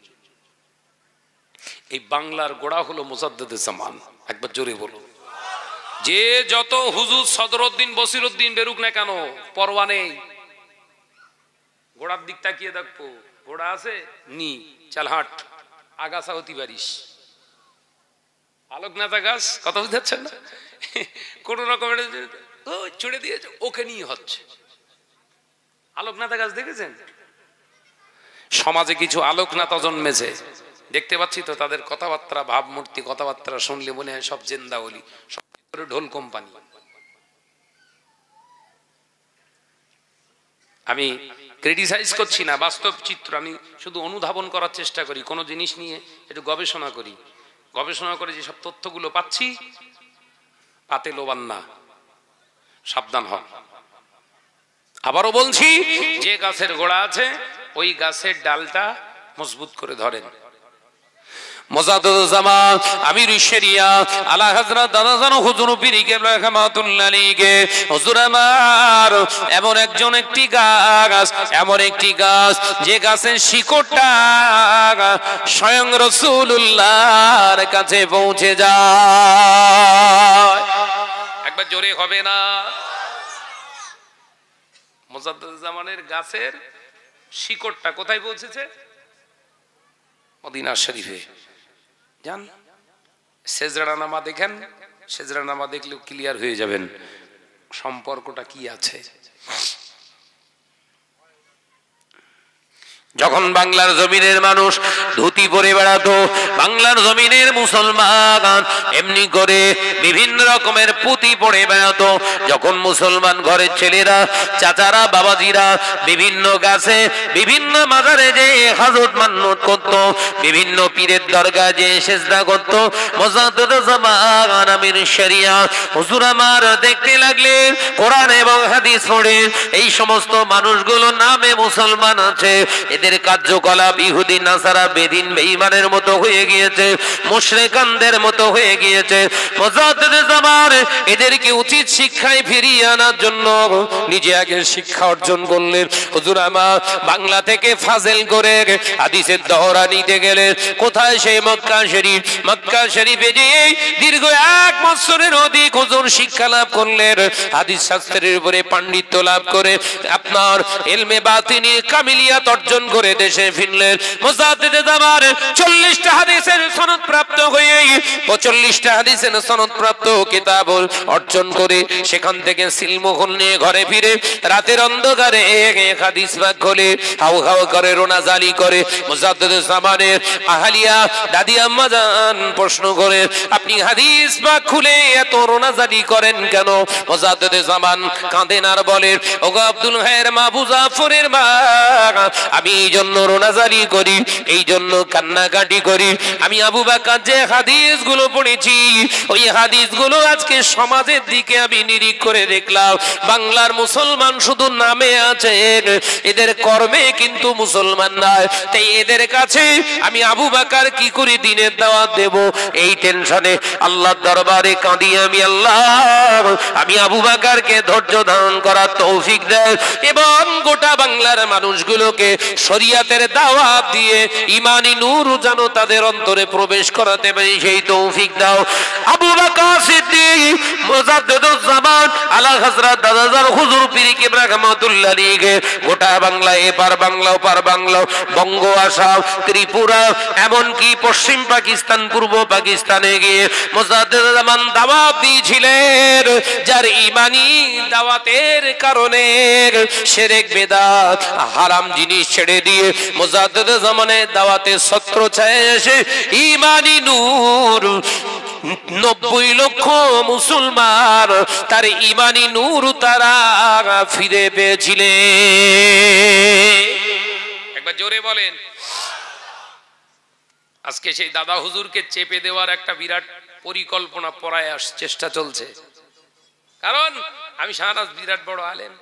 এই বাংলার গোড়া হলো মুজাদ্দেদে জামান, একবার জোরে বলো। যে যত হুজুর সদরউদ্দিন বসিরউদ্দিন বেরুক না কেন, পরোয়া নেই। গোড়ার দিক তাকিয়ে দেখবো, গোড়া আছে নি, চাল হাট, আগাছা হতে পারিস। আলোকনাথা গাছ, কথা বুঝতে পারছেন না? কোন রকমের ছুড়ে দিয়েছে, ওকে নিয়ে হচ্ছে। আলোকনাথা গাছ দেখেছেন? সমাজে কিছু আলোকনাথা জন্মেছে, দেখতে পাচ্ছি তো তাদের কথাবার্তা, ভাবমূর্তি, কথাবার্তা শুনলে মনে হয় সব জেন্দাওলি, সব ঢোল কোম্পানি। আমি ক্রিটিসাইজ করছি না, বাস্তব চিত্র আমি শুধু অনুধাবন করার চেষ্টা করি। কোনো জিনিস নিয়ে একটু গবেষণা করি, গবেষণা করে যেসব তথ্যগুলো পাচ্ছি, পাতে লোবান না, সাবধান হন। আবারও বলছি, যে গাছের গোড়া আছে ওই গাছের ডালটা মজবুত করে ধরেন। মুজাদ্দেদুজ জামান আমির শরিয়া আলা হযরত দাদাজান হুজুর পীর কেবলা রাহমাতুল্লাহ আলাইহি, হুজুর আমার এমন একটি গাছ, এমন একটি গাছ যে গাছের শিকড়টা স্বয়ং রাসূলুল্লাহর কাছে পৌঁছে যায়। একবার জোরে হবে না? মুজাদ্দেদুজ জামানের গাছের শিকড়টা কোথায় পৌঁছেছে? মদিনা শরীফে। যান, সেজদা নামা দেখেন, সেজদা নামা দেখলেও ক্লিয়ার হয়ে যাবেন সম্পর্কটা কি আছে। যখন বাংলার জমিনের মানুষ ধুতি পরে বেড়াতো, বাংলার জমিনের মুসলমান এমনি করে বিভিন্ন রকমের পুঁতি পরে বেড়াতো, যখন মুসলমান ঘরের ছেলেরা, চাচারা, বাবাজিরা বিভিন্ন গাছে, বিভিন্ন মাজারে যে হাজত মান্নত করত, বিভিন্ন পীরের দরগা যে সেজদা করত, মুজাদ্দেদুজ জামান আমির শরিয়া হুজুর আমার দেখতে লাগলেন কোরআন এবং হাদিস পড়ে এই সমস্ত মানুষগুলো নামে মুসলমান আছে, এদের কার্যকলাপ ইহুদি নাসারা বেদিন বেঈমানের মতো হয়ে গিয়েছে, মুশরিকানদের মতো হয়ে গিয়েছে। মুজাদ্দেদুজ জামান এদেরকে উচিত শিক্ষায় ফিরিয়ে আনার জন্য নিজে আগে শিক্ষা অর্জন করলেন। হুজুর আমার বাংলা থেকে ফাজেল করে হাদিসের দহরা নিতে গেলেন। কোথায়? সেই মক্কা শরীফ। মক্কা শরীফে যে দীর্ঘ 1 বছরের অধিক হুজুর শিক্ষা লাভ করলেন, হাদিস শাস্ত্রের উপরে পাণ্ডিত্য লাভ করে আপনার ইলমে বাতিনি কামিলিয়াত অর্জন করে দেশে ফিরলেন। মুজাদ্দেদুজ জামান 40টা হাদিসের সনদ প্রাপ্ত হয়ে 45টা হাদিসের সনদ প্রাপ্ত কিতাব অর্জন করে সেখান থেকে সিলমোহর নিয়ে ঘরে ফিরে রাতের অন্ধকারে এক হাদিস পাক খুলে হাউ হাউ করে রোনাজালি করে মুজাদ্দেদুজ জামানের আহলিয়া দাদি আম্মা জান প্রশ্ন করে, আপনি হাদিস পাক খুলে এত রোনাজালি করেন কেন? মুজাদ্দেদুজ জামান কাঁদেন আর বলেন, ওগো আব্দুল হায়ের মা, আবু জাফরের মা, আমি এই জন্য রোনাজারি করি, এই জন্য কান্নাকাটি করি। আমি আবু বকর যে হাদিসগুলো পড়েছি, ওই হাদিসগুলো আজকে সমাজের দিকে আমি নিরীখ করে দেখলাম, বাংলার মুসলমান শুধু নামে আছে, এদের কর্মে কিন্তু মুসলমান নয়। তাই এদের কাছে আমি আবু বকর কি করে দিনের দাওয়াত দেব, এই টেনশনে আল্লাহর দরবারে কাঁদি আমি, আল্লাহ আমি আবু বকরকে ধৈর্য ধারণ করার তৌফিক দেয় এবং গোটা বাংলার মানুষগুলোকে শরিয়াতের দাওয়াত দিয়ে ঈমানি নূর যেন তাদের অন্তরে প্রবেশ করাতে পারি, সেই তৌফিক দাও। আবু বকর সিদ্দিক মুজাদ্দিদুজ জামান আলা হযরত দাদাজার হুজুর পীর কিবলা রহমাতুল্লাহ আলাইহি গোটা বাংলা, এপার বাংলা ওপার বাংলা, বঙ্গ, আসাম, ত্রিপুরা, এমনকি পশ্চিম পাকিস্তান, পূর্ব পাকিস্তানে গিয়ে মুজাদ্দিদুজ জামান দাওয়াত দিয়েছিলেন, যার ঈমানি দাওয়াতের কারণে শিরক বিদআত হারাম জিনিস ছেড়ে দিয়ে মুজাদ্দিদুজ জামানের দাওয়াতে ছত্র ছায়ে এসে ঈমানি নূর 90 লক্ষ মুসলমান তার ঈমানি নূর তারা ফিরে পেয়েছিলেন। একবার জোরে বলেন। আজকে সেই দাদা হুজুরকে চেপে দেওয়ার একটা বিরাট পরিকল্পনা প্রয়াস চেষ্টা চলছে, কারণ আমি শাহনাজ বিরাট বড় আলেম,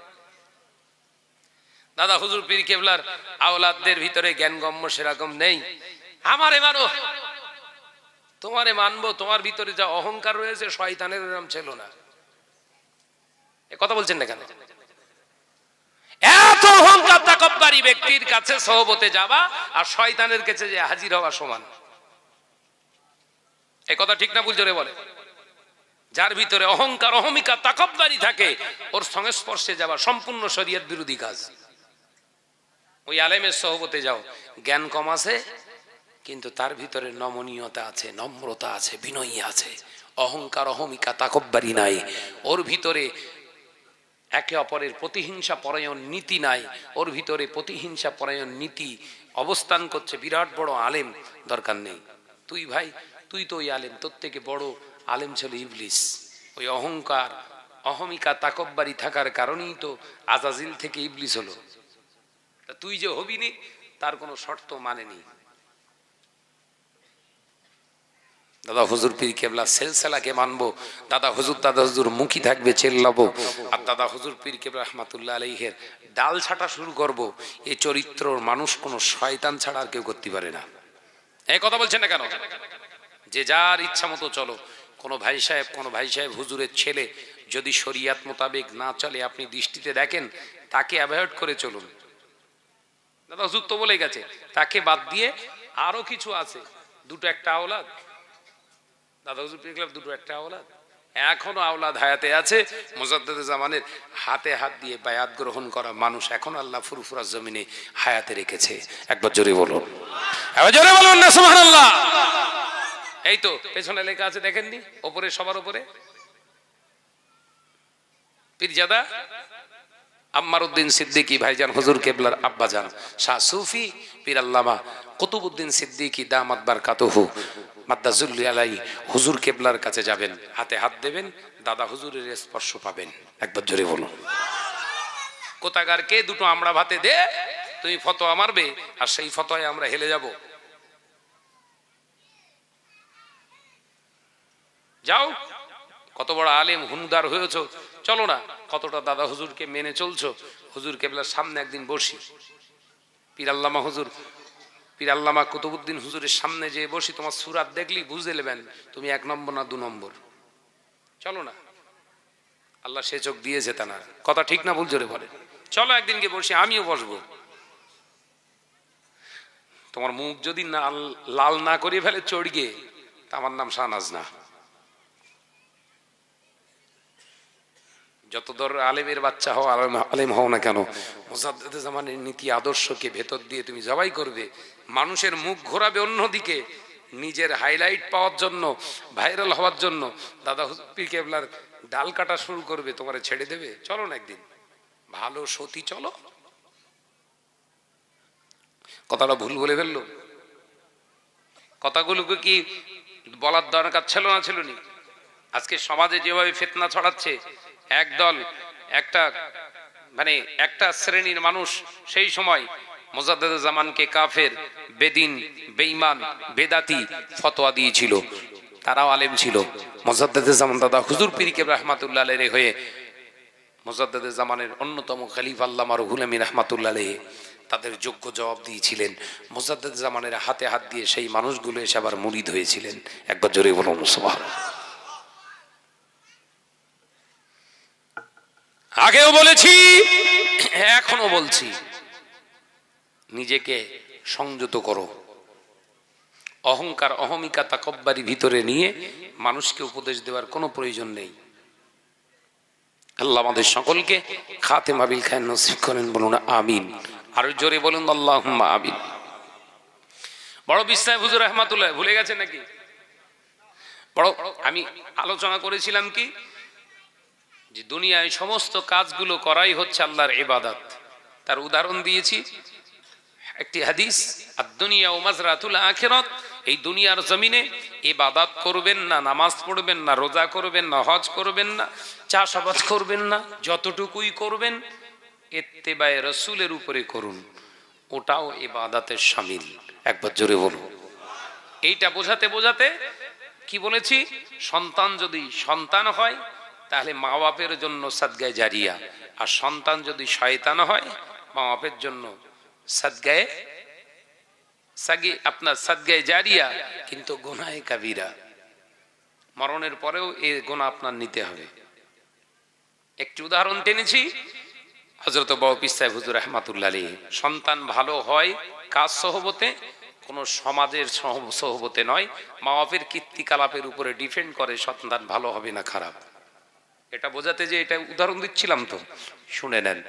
দাদা হুজুর পীর কেবলার আওলাদদের ভিতরে জ্ঞানগম্য সেরকম নেই। আমারে মানো, তোমারে মানবো, তোমার ভিতরে যা অহংকার রয়েছে শয়তানের এরকম ছিল না। এ কথা বলছেন না কেন? এত অহংকার তাকব্বুরি ব্যক্তির কাছে সহবতে যাবা আর শয়তানের কাছে যে হাজির হওয়া সমান। এই কথা ঠিক না ভুল জোরে বলে? যার ভিতরে অহংকার অহমিকা তাকব্বুরি থাকে, ওর সংস্পর্শে যাওয়া সম্পূর্ণ শরীয়ত বিরোধী কাজ। ওই আলেমের সহবতে যাও, জ্ঞান কম আছে কিন্তু তার ভিতরে নমনীয়তা আছে, নম্রতা আছে, বিনয়ী আছে, অহংকার অহমিকা তাকব্বুরি নাই, ওর ভিতরে একে অপরের প্রতিহিংসা পরায়ণ নীতি নাই, ওর ভিতরে প্রতিহিংসা পরায়ণ নীতি অবস্থান করছে। বিরাট বড় আলেম দরকার নেই, তুই ভাই তুই তো ওই আলেম, তোর থেকে বড় আলেম ছিল ইবলিস। ওই অহংকার অহমিকা তাকব্বুরি থাকার কারণেই তো আজাজিল থেকে ইবলিস হলো। তুই যে হবি নি তার কোনো শর্ত মানেনি। দাদা হুজুর পীর কেবলা সিলসিলাকে মানবো, দাদা হুজুর মুখী থাকবে চেল্লাবো, আর দাদা হুজুর পীর কেবলা রহমাতুল্লাহ আলাইহির ডাল ছাটা শুরু করব। এই চরিত্রর মানুষ কোনো শয়তান ছাড়া আর কেউ করতে পারে না। এই কথা বলছেন না কেন? যে যার ইচ্ছা মতো চলো। কোনো ভাই সাহেব হুজুরের ছেলে যদি শরিয়াত মোতাবেক না চলে, আপনি দৃষ্টিতে দেখেন, তাকে অ্যাভয়েড করে চলুন। দাদা হুজুর তো বলে গেছে, তাকে বাদ দিয়ে আরো কিছু আছে, দুটো একটা আওলাদ, দাদা হুজুর পীর কেবলা দুটো একটা আওলাদ, এখনো আওলাদ হায়াতে আছে। মুজাদ্দিদুজ জামানের হাতে হাত দিয়ে বায়াত গ্রহণ করা মানুষ এখন আল্লাহ ফুরফুরা জমিনে হায়াতে রেখেছে। একবার জোরে বলুন, একবার জোরে বলুন না সুবহানাল্লাহ। এই তো পেছনে লেখা আছে, দেখেননি? ওপরে, সবার উপরে পীরজাদা আম্মার উদ্দিন সিদ্দিকী ভাইজান হুজুর কেবলার আব্বাজান শাহ সুফি পীর আল্লামা কুতুবউদ্দিন সিদ্দিকী দামাত বারকাতুহু মাদ্দাজুল্লি আলাইহি হুজুর কেবলার কাছে যাবেন, হাতে হাত দেবেন, দাদা হুজুরের স্পর্শ পাবেন। একবার জোরে বলুন। কোথাকার দুটো আমরা ভাতে দে, তুমি ফতোয়া মারবে আর সেই ফতোয়ায় আমরা হেলে যাব। যাও, কত বড় আলেম হুনদার হয়েছো, চলো না কতটা দাদা হুজুরকে মেনে চলছো। হুজুর কেবলার সামনে একদিন বসি, পীর আল্লামা হুজুর পীর আল্লামা কুতুবউদ্দিন হুজুরের সামনে যে বসি, তোমার সুরাত দেখলি বুঝে নেবেন তুমি 1 নম্বর না 2 নম্বর। চলো না, আল্লাহ সে চোখ দিয়েছে তা না, কথা ঠিক না ভুল জোরে বলে? চলো একদিনকে বসি, আমিও বসবো। তোমার মুখ যদি লাল না করিয়ে ফেলে চড়িয়ে, তা আমার নাম শাহনাজ না। যত দর আলেমের বাচ্চা হও, আলেম হও না কেন, মুজাদ্দিদুজ জামানের নীতি আদর্শকে ভেতর দিয়ে তুমি জবাই করবে, মানুষের মুখ ঘোরাবে অন্যদিকে, নিজের হাইলাইট পাওয়ার জন্য, ভাইরাল হওয়ার জন্য দাদা হুজুর পীর কেবলার ডাল কাটা শুরু করবে, তোমারে ছেড়ে দেবে। চলো না একদিন, ভালো সতী চলো। কথাটা ভুল বলে ফেললো? কথাগুলোকে কি বলার দরকার ছিল না? ছিল নি? আজকে সমাজে যেভাবে ফিতনা ছড়াচ্ছে, একদল একটা শ্রেণীর মানুষ সেই সময় মুজাদ্দেদে জামানকে কাফের, বেদিন, বেঈমান, বেদাতি ফতোয়া দিয়েছিল, তারাও আলেম ছিল। মুজাদ্দেদে জামান দাদা হুজুর পীর কেবলা রাহমাতুল্লাহ আলাইহি হয়ে মুজাদ্দেদে জামানের অন্যতম খলিফা আল্লামা রুহুল আমিন রাহমাতুল্লাহ আলাইহি তাদের যোগ্য জবাব দিয়েছিলেন। মুজাদ্দেদে জামানের হাতে হাত দিয়ে সেই মানুষগুলো এসে আবার মুরিদ হয়েছিলেন। একবার জোরে বলুন সুবহানাল্লাহ। আগেও বলেছি, এখনো বলছি, নিজেকে সংযত করো। অহংকার, অহমিকা, তাকব্বারি ভিতরে নিয়ে মানুষকে উপদেশ দেওয়ার কোনো প্রয়োজন নেই। আল্লাহ আমাদের সকলকে খাতেমা বিল খায়র নসিব করেন, বলুন আমিন। আরো জোরে বলুন আল্লাহুম্মা আমিন। বড় বিস্তায় হুজুর রাহমাতুল্লাহ ভুলে গেছেন নাকি? বড় আমি আলোচনা করেছিলাম কি, যে দুনিয়ায় সমস্ত কাজগুলো করাই হচ্ছে আল্লাহর ইবাদত। তার উদাহরণ দিয়েছি একটি হাদিস, আদ-দুনিয়া ওয়া মাজরাতুল আখিরাত। এই দুনিয়ার জমিনে ইবাদত করবেন না, নামাজ পড়বেন না, রোজা করবেন না, হজ করবেন না, চাষাবাদ করবেন না, যতটুকুই করবেন ইত্তেবায়ে রাসূলের উপরে করুন, ওটাও ইবাদতের শামিল। একবার জোরে বলুন। এইটা বোঝাতে বোঝাতে কি বলেছি, সন্তান যদি সন্তান হয় তাহলে মা বাপের জন্য সাদগায়ে জারিয়া, আর সন্তান যদি শয়তান হয় মা বাপের জন্য সাদগায়ে আপনার সাদগায়ে জারিয়া, কিন্তু গুনাহে কাবিরা, মরণের পরেও এই গুনাহ আপনার নিতে হবে। একটি উদাহরণ টেনেছি, হযরত বাবা পীর সাহেব হুজুর রাহমাতুল্লাহ আলাইহি। সন্তান ভালো হয় কাজ সহবতে, কোন সমাজের সহবতে নয়। মা বাপের কীর্তিকলাপের উপরে ডিপেন্ড করে সন্তান ভালো হবে না খারাপ। এটা বোঝাতে যে এটা উদাহরণ দিচ্ছিলাম, তো শুনে নেন।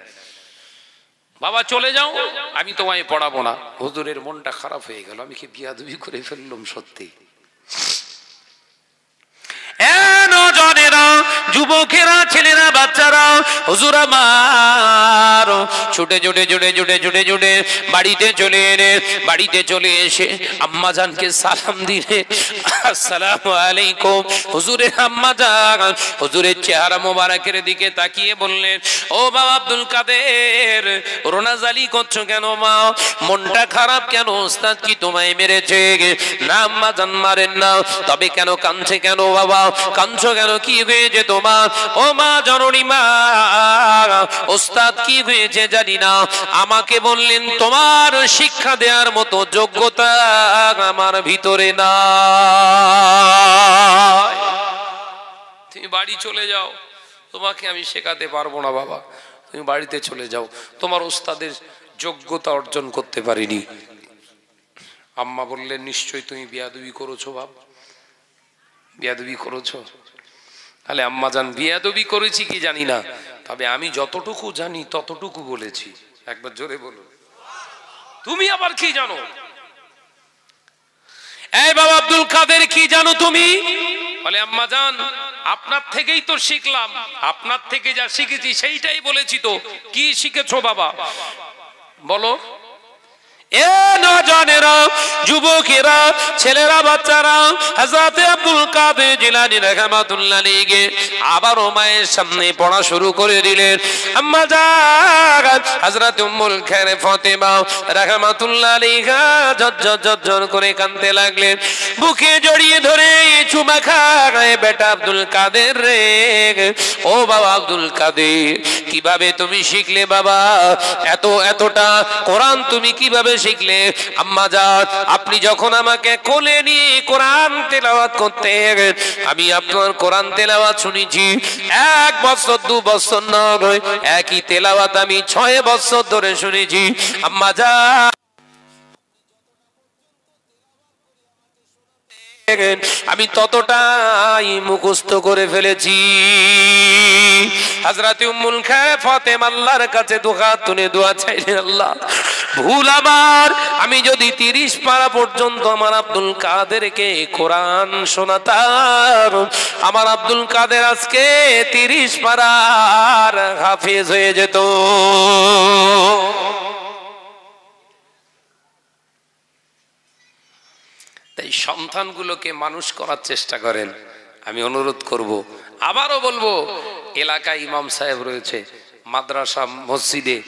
বাবা চলে যাও, আমি তোমায় পড়াবো না। হুজুরের মনটা খারাপ হয়ে গেল, আমি কি বিয়াদবি করে ফেললাম সত্যি। যুবকেরা, ছেলেরা, বাচ্চারা, হুজুর আমার ছুটে ছুটে ছুটে ছুটে ছুটে ছুটে বাড়িতে চলে এলে, বাড়িতে চলে এসে আম্মা জানকে সালাম দিলে, আসসালামু আলাইকুম। হুজুরের আম্মা জান হুজুরের চেহারা মোবারকের দিকে তাকিয়ে বললেন, ও বাবা আব্দুল কাদের, রোনাজালি করছো কেন মা? মনটা খারাপ কেন? ওস্তাদ কি তোমায় মেরেছে? না আম্মা জান মারেন না। তবে কেন কাঁদছে কেন বাবা? কাঁদছো কেন? কি হয়েছে তোমার? ও মা জননী মা, ওস্তাদ কি হয়েছে জানি না, আমাকে বললেন তোমার শিক্ষা দেওয়ার মতো যোগ্যতা আমার ভিতরে না, তুমি বাড়ি চলে যাও, তোমাকে আমি শেখাতে পারবো না বাবা, তুমি বাড়িতে চলে যাও, তোমার ওস্তাদের যোগ্যতা অর্জন করতে পারিনি। আম্মা বললেন, নিশ্চয়ই তুমি বিয়াদবি করেছো বাবা, বিয়াদবি করেছো। তাহলে আম্মা জান, বিয়াদবি করেছি কি জানি না, তবে আমি যতটুকু জানি ততটুকু বলেছি। একবার জোরে বলুন। তুমি আবার কি জানো? এই বাবা আব্দুল কাদের, কি জানো তুমি? বলে আম্মা জান, আপনার থেকেই তো শিখলাম, আপনার থেকে যা শিখেছি সেইটাই বলেছি। তো কি শিখেছো বাবা বলো? এ নওজওয়ানেরা, যুবকেরা, ছেলেরা, বাচ্চারা, হযরত আব্দুল কাদের জিলানী রাহমাতুল্লাহ আলাইহি আবারও মায়ের সামনে পড়া শুরু করে দিলেন। আম্মা জান হযরত উম্মুল খায়র ফাতেমা রাহমাতুল্লাহ আলাইহা ঝরঝর করে কাঁদতে লাগলেন, বুকে জড়িয়ে ধরে চুমা খায়, বেটা আব্দুল কাদের রে, ও বাবা আব্দুল কাদের, কিভাবে তুমি শিখলে বাবা? এতটা কোরআন তুমি কিভাবে শিখলে? আম্মা জান, আপনি যখন আমাকে কোলে নিয়ে কোরআন তেলাওয়াত করতে, আমি আপনার কোরআন তেলাওয়াত শুনেছি 1 বছর 2 বছর নয়, একই তেলাওয়াত আমি 6 বছর ধরে শুনেছি। আম্মা জান, আমি ততটাই মুখস্থ করে ফেলেছি। হযরত উম্মুল খায়র ফাতেমা আল্লাহর কাছে দুহাত তুলে দোয়া চাইলেন, আল্লাহ ভুল আমার, আমি যদি 30 পারা পর্যন্ত আমার আব্দুল কাদেরকে কোরআন শোনাতাম, আমার আব্দুল কাদের আজকে 30 পারার হাফেজ হয়ে যেত। তাই সন্তানগুলোকে মানুষ করার চেষ্টা করেন। আমি অনুরোধ করব, আবারও বলবো, এলাকায় ইমাম সাহেব রয়েছে, মাদ্রাসা মসজিদে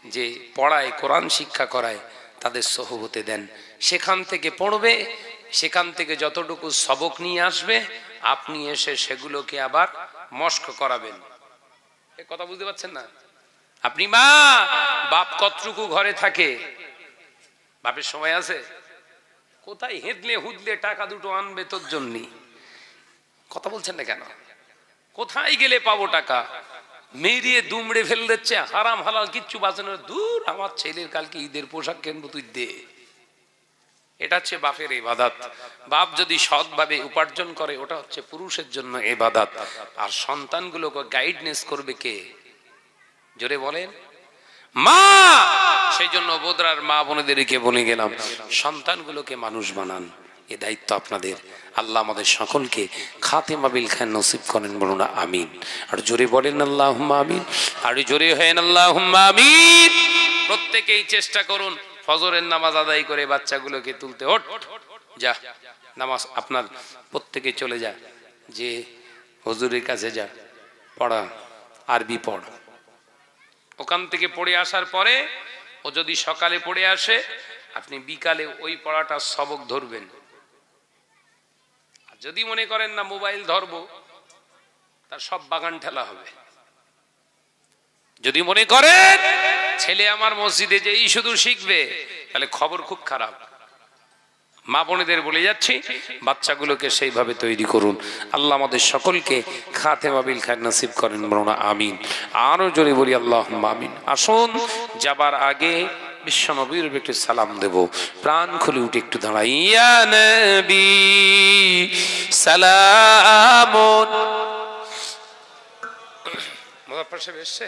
যে পড়ায়, কোরআন শিক্ষা করায়, তাদের সহবতে দেন। সেখান থেকে পড়বে, সেখান থেকে যতটুকু সবক নিয়ে আসবে আপনি এসে সেগুলোকে আবার মস্ক করাবেন। এ কথা বুঝতে পারছেন না? আপনি মা, বাপ কতটুকু ঘরে থাকে? বাপের সময় আছে? কোথায় হেদলে হুদলে টাকা দুটো আনবে তোর জন্য? কথা বলছেন না কেন? কোথায় গেলে পাবো টাকা? মেরিয়ে দুমড়ে ফেলে দিচ্ছে, হারাম হালাল কিচ্ছু বাঁচানোর। দূর, আমার ছেলের কালকে ঈদের পোশাক কিনবো, তুই দে। এটা হচ্ছে বাপের ইবাদত। বাপ যদি সৎভাবে উপার্জন করে ওটা হচ্ছে পুরুষের জন্য ইবাদত। আর সন্তানগুলোকে গাইডনেস করবে কে? জোরে বলেন, মা। সেই জন্য বোদরার মা বোনেদেরকে বলে গেলাম, সন্তানগুলোকে মানুষ বানান, এ দায়িত্ব আপনাদের। আল্লাহ আমাদের সকলকে খাতেমা বিল খায়র নসিব করেন, বলুন আমিন। আর জোরে বলেন আল্লাহুম্মা আমিন। আর জোরে হেন আল্লাহুম্মা আমিন। প্রত্যেকেই চেষ্টা করুন ফজরের নামাজ আদায় করে বাচ্চাগুলোকে তুলতে। ওঠ যা, নামাজ আপনার প্রত্যেকে চলে যা, যে হুজুরের কাছে যা, পড়া, আরবি পড়। ওখান থেকে পড়ে আসার পরে ও যদি সকালে পড়ে আসে, আপনি বিকালে ওই পড়াটা সবক ধরবেন। যদি মনে করেন না মোবাইল ধরবো, তার সব বাগান ঠেলা হবে। যদি মনে করেন ছেলে আমার মসজিদে যেই শুধু শিখবে, তাহলে খবর খুব খারাপ। মা বোনেদের বলে যাচ্ছি, বাচ্চাগুলোকে সেইভাবে তৈরি করুন। আল্লাহ আমাদের সকলকে খাতেমা বিল খায়র নসিব করেন, বলুন আমিন। আরো জোরে বলি আল্লাহুম্মা আমিন। আসুন যাবার আগে বিশ্বনবীর একটু সালাম দেব। প্রাণ খুলে উঠে একটু দাঁড়াই। ইয়া নবী সালামুন। মুজাফফর সাহেব এসছে?